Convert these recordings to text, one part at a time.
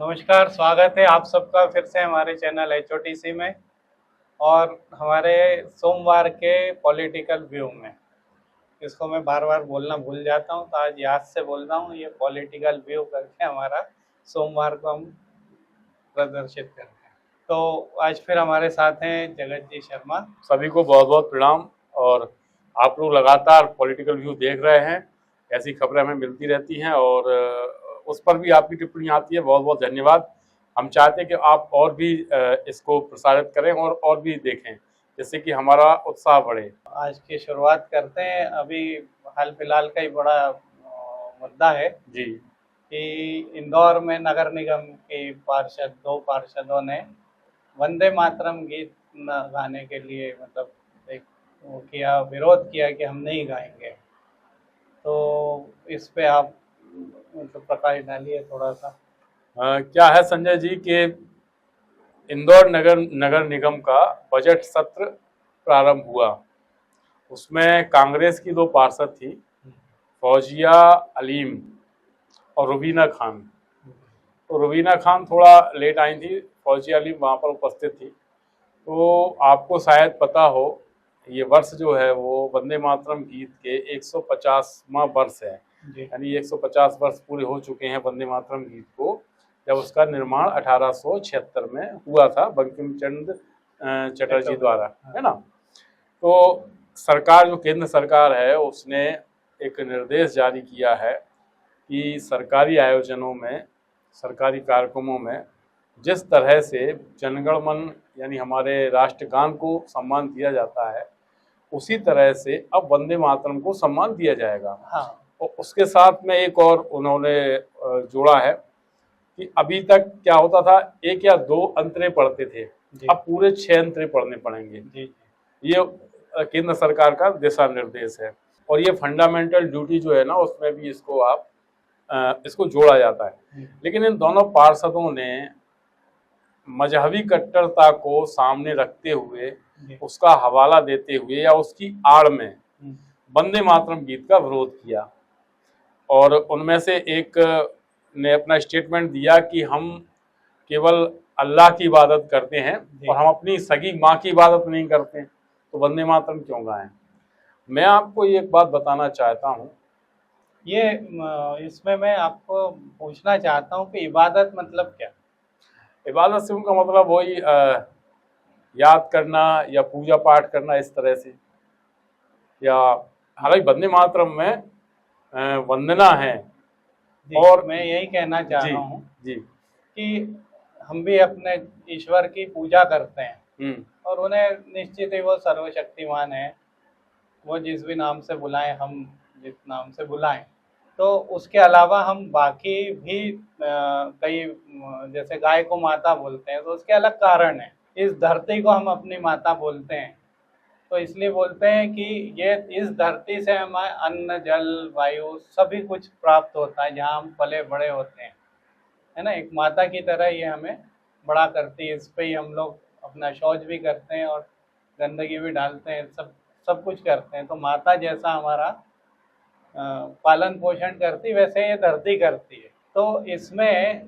नमस्कार, स्वागत है आप सबका फिर से हमारे चैनल HOTC में और हमारे सोमवार के पॉलिटिकल व्यू में। इसको मैं बार बार बोलना भूल जाता हूँ, तो आज याद से बोल रहा हूँ। ये पॉलिटिकल व्यू करके हमारा सोमवार को हम प्रदर्शित करते हैं। तो आज फिर हमारे साथ हैं जगत जी शर्मा। सभी को बहुत बहुत प्रणाम। और आप लोग लगातार पॉलिटिकल व्यू देख रहे हैं, ऐसी खबरें हमें मिलती रहती हैं और उस पर भी आपकी टिप्पणी आती है। बहुत बहुत धन्यवाद। हम चाहते हैं कि आप और भी इसको प्रसारित करें और भी देखें, जिससे कि हमारा उत्साह बढ़े। आज की शुरुआत करते हैं। अभी हाल फिलहाल का ही बड़ा मुद्दा है जी। कि इंदौर में नगर निगम के दो पार्षदों ने वंदे मातरम गीत गाने के लिए मतलब एक वो किया, विरोध किया कि हम नहीं गाएंगे। तो इस पे आप मतलब प्रकाश डालिए थोड़ा सा। क्या है संजय जी कि इंदौर नगर निगम का बजट सत्र प्रारंभ हुआ। उसमें कांग्रेस की दो पार्षद थी, फौजिया अलीम और रुबीना खान। तो रुबीना खान थोड़ा लेट आई थी, फौजिया अलीम वहाँ पर उपस्थित थी। तो आपको शायद पता हो, ये वर्ष जो है वो वंदे मातरम गीत के 150वां वर्ष है। यानी 150 वर्ष पूरे हो चुके हैं वंदे मातरम गीत को, जब उसका निर्माण 1876 में हुआ था बंकिम चंद्र चटर्जी द्वारा, है ना। तो सरकार, जो केंद्र सरकार है, उसने एक निर्देश जारी किया है कि सरकारी आयोजनों में, सरकारी कार्यक्रमों में जिस तरह से जनगण मन यानी हमारे राष्ट्रगान को सम्मान दिया जाता है, उसी तरह से अब वंदे मातरम को सम्मान दिया जाएगा। हाँ। और उसके साथ में एक और उन्होंने जोड़ा है कि अभी तक क्या होता था, एक या दो अंतरे पढ़ते थे, अब पूरे 6 अंतरे पढ़ने पड़ेंगे। ये केंद्र सरकार का दिशा निर्देश है। और ये फंडामेंटल ड्यूटी जो है ना, उसमें भी इसको जोड़ा जाता है। लेकिन इन दोनों पार्षदों ने मजहबी कट्टरता को सामने रखते हुए, उसका हवाला देते हुए या उसकी आड़ में वंदे मातरम गीत का विरोध किया। और उनमें से एक ने अपना स्टेटमेंट दिया कि हम केवल अल्लाह की इबादत करते हैं और हम अपनी सगी माँ की इबादत नहीं करते, तो वंदे मातरम क्यों गाएं। मैं आपको एक बात बताना चाहता हूँ, ये इसमें मैं आपको पूछना चाहता हूँ कि इबादत मतलब क्या। इबादत से उनका मतलब वही याद करना या पूजा पाठ करना, इस तरह से। या हालांकि वंदे मातरम में वंदना है। और मैं यही कहना चाह रहा हूँ कि हम भी अपने ईश्वर की पूजा करते हैं और उन्हें निश्चित ही वो सर्वशक्तिमान है, वो जिस भी नाम से बुलाएं, हम जिस नाम से बुलाएं। तो उसके अलावा हम बाकी भी कई, जैसे गाय को माता बोलते हैं तो उसके अलग कारण है। इस धरती को हम अपनी माता बोलते हैं, तो इसलिए बोलते हैं कि ये इस धरती से हमें अन्न, जल, वायु सभी कुछ प्राप्त होता है, जहाँ हम पले बड़े होते हैं, है ना। एक माता की तरह ये हमें बड़ा करती है। इस पे ही हम लोग अपना शौच भी करते हैं और गंदगी भी डालते हैं, सब कुछ करते हैं। तो माता जैसा हमारा पालन पोषण करती, वैसे ये धरती करती है। तो इसमें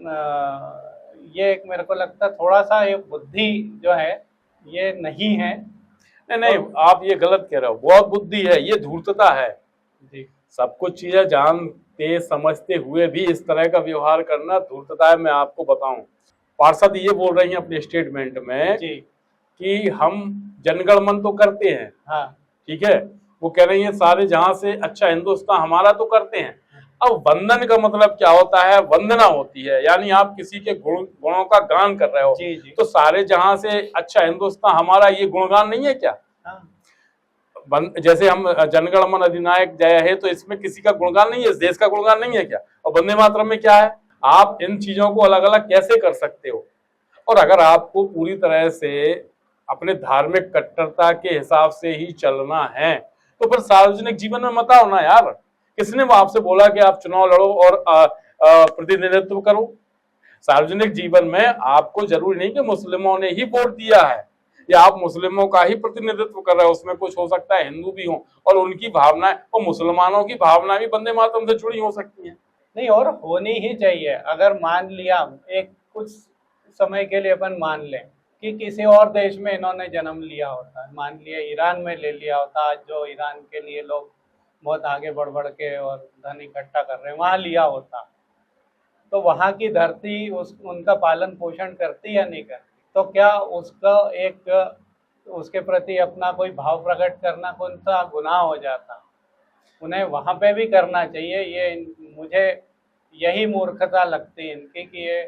ये एक मेरे को लगता है थोड़ा सा ये बुद्धि जो है ये नहीं है। नहीं, आप ये गलत कह रहे हो। बहुत बुद्धि है, ये धूर्तता है जी। सब कुछ चीजें जानते समझते हुए भी इस तरह का व्यवहार करना धूर्तता है। मैं आपको बताऊं, पार्षद ये बोल रही हैं अपने स्टेटमेंट में जी कि हम जनगण मन तो करते हैं, हाँ ठीक है। वो कह रही है सारे जहां से अच्छा हिंदुस्तान हमारा तो करते हैं। अब वंदन का मतलब क्या होता है, वंदना होती है, यानी आप किसी के गुणों का गान कर रहे हो जी। तो सारे जहां से अच्छा हिंदुस्तान हमारा, ये गुणगान नहीं है क्या। जैसे हम जनगण मन अधिनायक जय है, तो इसमें किसी का गुणगान नहीं है, इस देश का गुणगान नहीं है क्या। और वंदे मातरम में क्या है। आप इन चीजों को अलग अलग कैसे कर सकते हो। और अगर आपको पूरी तरह से अपने धार्मिक कट्टरता के हिसाब से ही चलना है, तो फिर सार्वजनिक जीवन में मत आओ ना यार। किसने वो आपसे बोला कि आप चुनाव लड़ो और प्रतिनिधित्व करो। सार्वजनिक जीवन में आपको जरूरी नहीं कि मुस्लिमों ने ही वोट दिया है या आप मुस्लिमों का ही प्रतिनिधित्व कर रहे हो। उसमें कुछ हो सकता है हिंदू भी हो और उनकी भावनाएं और मुसलमानों की भावनाएं भी वंदे मातरम से जुड़ी हो सकती हैं। नहीं, और होनी ही चाहिए। अगर मान लिया एक कुछ समय के लिए अपन मान लें कि किसी और देश में इन्होंने जन्म लिया होता, मान लिया ईरान में ले लिया होता, आज जो ईरान के लिए लोग बहुत आगे बढ़ बढ़ के और धन इकट्ठा कर रहे हैं, वहाँ लिया होता, तो वहाँ की धरती उनका पालन पोषण करती या नहीं करती? तो क्या उसका एक उसके प्रति अपना कोई भाव प्रकट करना कौन सा गुनाह हो जाता? उन्हें वहाँ पे भी करना चाहिए। ये मुझे यही मूर्खता लगती है इनकी कि ये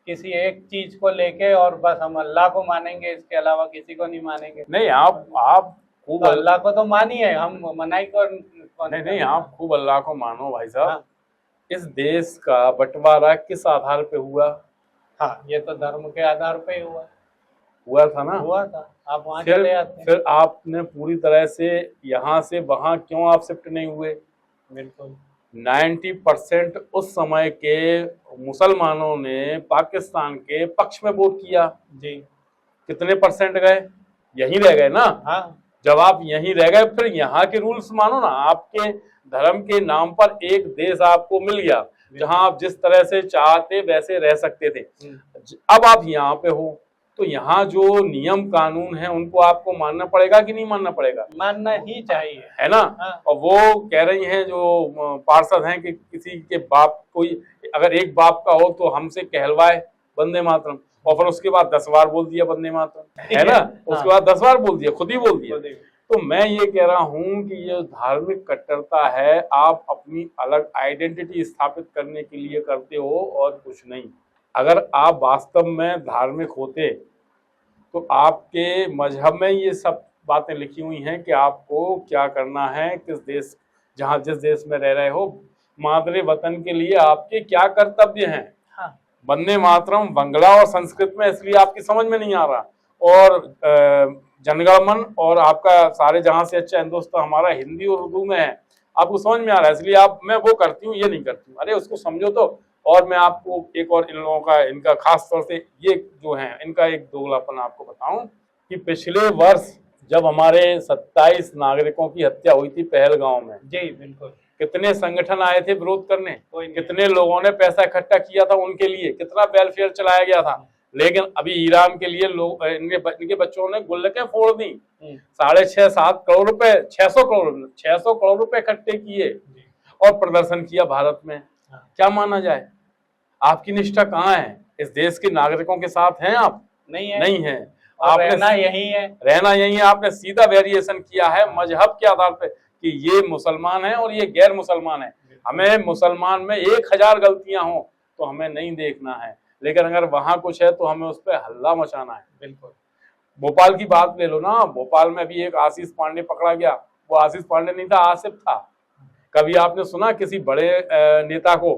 किसी एक चीज को लेके और बस हम अल्लाह को मानेंगे, इसके अलावा किसी को नहीं मानेंगे। नहीं, आप खूब तो अल्लाह को तो मानिए, हम मनाई को नहीं, आप खूब अल्लाह को मानो भाई साहब। हाँ। इस देश का बंटवारा किस आधार पे हुआ? हाँ, ये तो धर्म के आधार पे हुआ था ना? हुआ था। आप वहाँ चले आते हैं। फिर आपने पूरी तरह से यहाँ से वहाँ क्यों आप शिफ्ट नहीं हुए? बिल्कुल 90% उस समय के मुसलमानों ने पाकिस्तान के पक्ष में वोट किया जी। कितने परसेंट गए? यहीं रह गए ना। हाँ। जब आप यहीं रह गए फिर यहाँ के रूल्स मानो ना। आपके धर्म के नाम पर एक देश आपको मिल गया जहां आप जिस तरह से चाहते वैसे रह सकते थे। अब आप यहाँ पे हो तो यहाँ जो नियम कानून है उनको आपको मानना पड़ेगा कि नहीं मानना पड़ेगा? मानना ही चाहिए, है ना। हाँ। और वो कह रही हैं जो पार्षद हैं कि किसी के बाप कोई अगर एक बाप का हो तो हमसे कहलवाए वंदे मातरम, और फिर उसके बाद 10 बार बोल दिया वंदे मातरम, है ना। उसके बाद 10 बार बोल दिया, खुद ही बोल दिया। तो मैं ये कह रहा हूँ कि ये धार्मिक कट्टरता है, आप अपनी अलग आइडेंटिटी स्थापित करने के लिए करते हो और कुछ नहीं। अगर आप वास्तव में धार्मिक होते तो आपके मजहब में ये सब बातें लिखी हुई हैं कि आपको क्या करना है, किस देश जिस देश में रह रहे हो, मादरे वतन के लिए आपके क्या कर्तव्य हैं। हाँ। वंदे मातरम बांग्ला और संस्कृत में इसलिए आपकी समझ में नहीं आ रहा, और जनगणमन और आपका सारे जहां से अच्छा हिंदुस्तान हमारा हिंदी और उर्दू में है, आपको समझ में आ रहा है, इसलिए आप मैं वो करती हूँ ये नहीं करती हूँ। अरे उसको समझो तो। और मैं आपको एक और इन लोगों का इनका खास तौर से ये जो है इनका एक दोगलापन आपको बताऊं कि पिछले वर्ष जब हमारे 27 नागरिकों की हत्या हुई थी पहलगांव में, जी बिल्कुल, कितने संगठन आए थे विरोध करने, कितने लोगों ने पैसा इकट्ठा किया था उनके लिए, कितना वेलफेयर चलाया गया था। लेकिन अभी ईरान के लिए लोग इनके बच्चों ने गुल्लकें फोड़ दी, 6.5-7 करोड़ रुपए 600 करोड़ रुपए इकट्ठे किए और प्रदर्शन किया भारत में। क्या माना जाए? आपकी निष्ठा कहाँ है? इस देश के नागरिकों के साथ हैं आप? नहीं है। आपने रहना यही है। आपने सीधा वेरिएशन किया है मजहब के आधार पर कि ये मुसलमान है और ये गैर मुसलमान है। हमें मुसलमान में 1000 गलतियां हो तो हमें नहीं देखना है, लेकिन अगर वहां कुछ है तो हमें उस पर हल्ला मचाना है। बिल्कुल। भोपाल की बात ले लो ना, भोपाल में भी एक आशीष पांडे पकड़ा गया। वो आशीष पांडे नहीं था, आसिफ था। कभी आपने सुना किसी बड़े नेता को,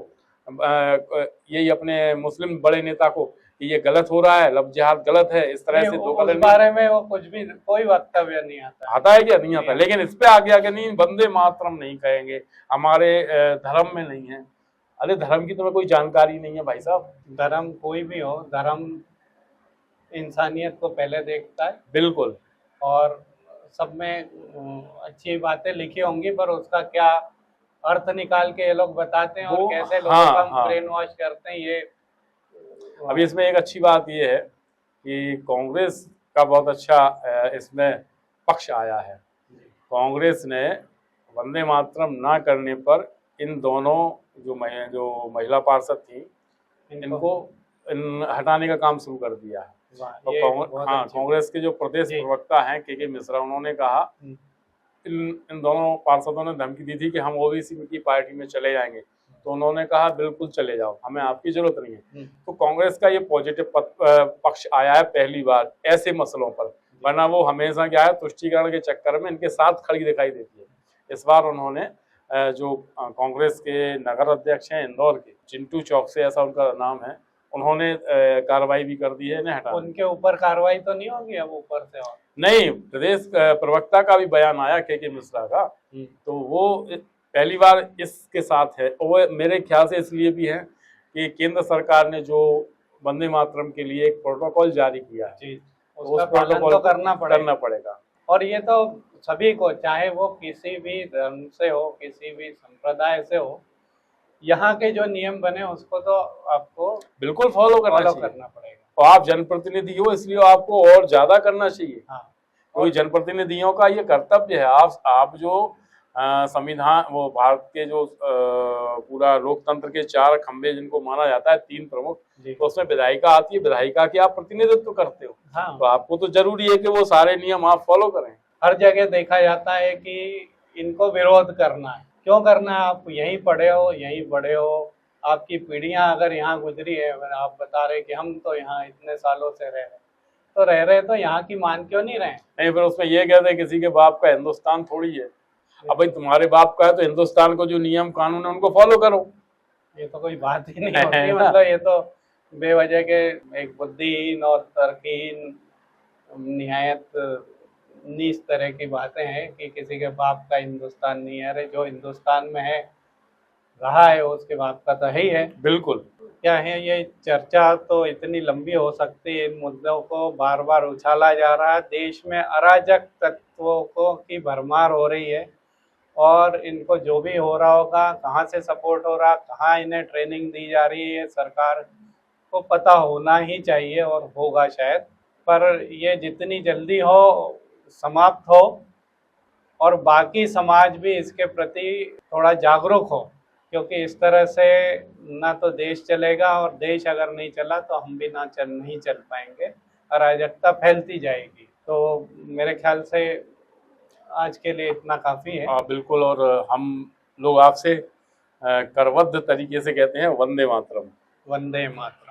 यही अपने मुस्लिम बड़े नेता को, कि ये गलत हो रहा है, लव जिहाद गलत है, इस तरह से धोखा देने? बारे में वो कुछ भी कोई वक्तव्य नहीं आता है क्या? नहीं आता। लेकिन इस पे आगे आगे नहीं, वंदे मातरम नहीं कहेंगे, हमारे धर्म में नहीं है। अरे धर्म की तुम्हें कोई जानकारी नहीं है भाई साहब। धर्म कोई भी हो, धर्म इंसानियत को पहले देखता है। बिल्कुल। और सब में अच्छी बातें लिखी होंगी, पर उसका क्या अर्थ निकाल के ये लोग बताते हैं और कैसे लोगों का ब्रेन वॉश करते हैं, ये अभी इसमें एक अच्छी बात ये है कि कांग्रेस का बहुत अच्छा इसमें पक्ष आया है। कांग्रेस ने वंदे मातरम ना करने पर इन दोनों जो महिला पार्षद थी इनको हटाने का काम शुरू कर दिया है। तो कांग्रेस के जो प्रदेश प्रवक्ता हैं के मिश्रा, उन्होंने कहा इन दोनों पार्षदों ने धमकी दी थी कि हम ओबीसी की पार्टी में चले जाएंगे, तो उन्होंने कहा बिल्कुल चले जाओ, हमें आपकी जरूरत नहीं है। तो कांग्रेस का ये पॉजिटिव पक्ष आया है पहली बार ऐसे मसलों पर, वरना वो हमेशा क्या है तुष्टीकरण के चक्कर में इनके साथ खड़ी दिखाई देती है। इस बार उन्होंने जो कांग्रेस के नगर अध्यक्ष हैं इंदौर के, चिंटू चौकसे ऐसा उनका नाम है, उन्होंने कार्रवाई भी कर दी है इन्हें हटाने। उनके ऊपर कार्रवाई तो नहीं होगी अब ऊपर से? और नहीं, प्रदेश प्रवक्ता का भी बयान आया के मिश्रा का, तो वो पहली बार इसके साथ है। और मेरे ख्याल से इसलिए भी है कि केंद्र सरकार ने जो वंदे मातरम के लिए एक प्रोटोकॉल जारी किया है, उसका पालन तो करना पड़ेगा। और ये तो सभी को, चाहे वो किसी भी धर्म से हो, किसी भी संप्रदाय से हो, यहाँ के जो नियम बने उसको तो आपको बिल्कुल फॉलो करना पड़ेगा। पड़ेगा। और आप जनप्रतिनिधि हो, इसलिए आपको और ज्यादा करना चाहिए। हाँ, कोई जनप्रतिनिधियों का ये कर्तव्य है। आप जो संविधान, वो भारत के जो पूरा लोकतंत्र के 4 खंभे जिनको माना जाता है, 3 प्रमुख, तो उसमें विधायिका आती है। विधायिका की आप प्रतिनिधित्व करते हो। हाँ। तो आपको तो जरूरी है कि वो सारे नियम आप फॉलो करें। हर जगह देखा जाता है कि इनको विरोध करना है। क्यों करना है? आप यहीं पढ़े हो, यहीं बड़े हो, आपकी पीढ़ियां अगर यहाँ गुजरी है, अगर आप बता रहे कि हम तो यहाँ इतने सालों से रह रहे, तो रह रहे तो यहाँ की मान क्यों नहीं रहे? नहीं, फिर उसमें ये कहते हैं किसी के बाप का हिंदुस्तान थोड़ी है। अब भाई तुम्हारे बाप का है तो हिंदुस्तान को जो नियम कानून है उनको फॉलो करो। ये तो कोई बात ही नहीं होती। मतलब ये तो बेवजह के एक बुद्धिहीन और तर्कहीन, निहायत नीच तरह की बातें हैं कि किसी के बाप का हिंदुस्तान नहीं है। अरे जो हिंदुस्तान में है, रहा है, उसके बाप का तो है ही है। बिल्कुल। क्या है, ये चर्चा तो इतनी लंबी हो सकती है। इन मुद्दों को बार बार उछाला जा रहा है। देश में अराजक तत्वों को की भरमार हो रही है और इनको जो भी हो रहा होगा, कहाँ से सपोर्ट हो रहा, कहाँ इन्हें ट्रेनिंग दी जा रही है, सरकार को पता होना ही चाहिए और होगा शायद। पर ये जितनी जल्दी हो समाप्त हो और बाकी समाज भी इसके प्रति थोड़ा जागरूक हो, क्योंकि इस तरह से ना तो देश चलेगा और देश अगर नहीं चला तो हम भी नहीं चल पाएंगे। अराजकता फैलती जाएगी। तो मेरे ख्याल से आज के लिए इतना काफ़ी है। बिल्कुल। और हम लोग आपसे करबद्ध तरीके से कहते हैं वंदे मातरम। वंदे मातरम।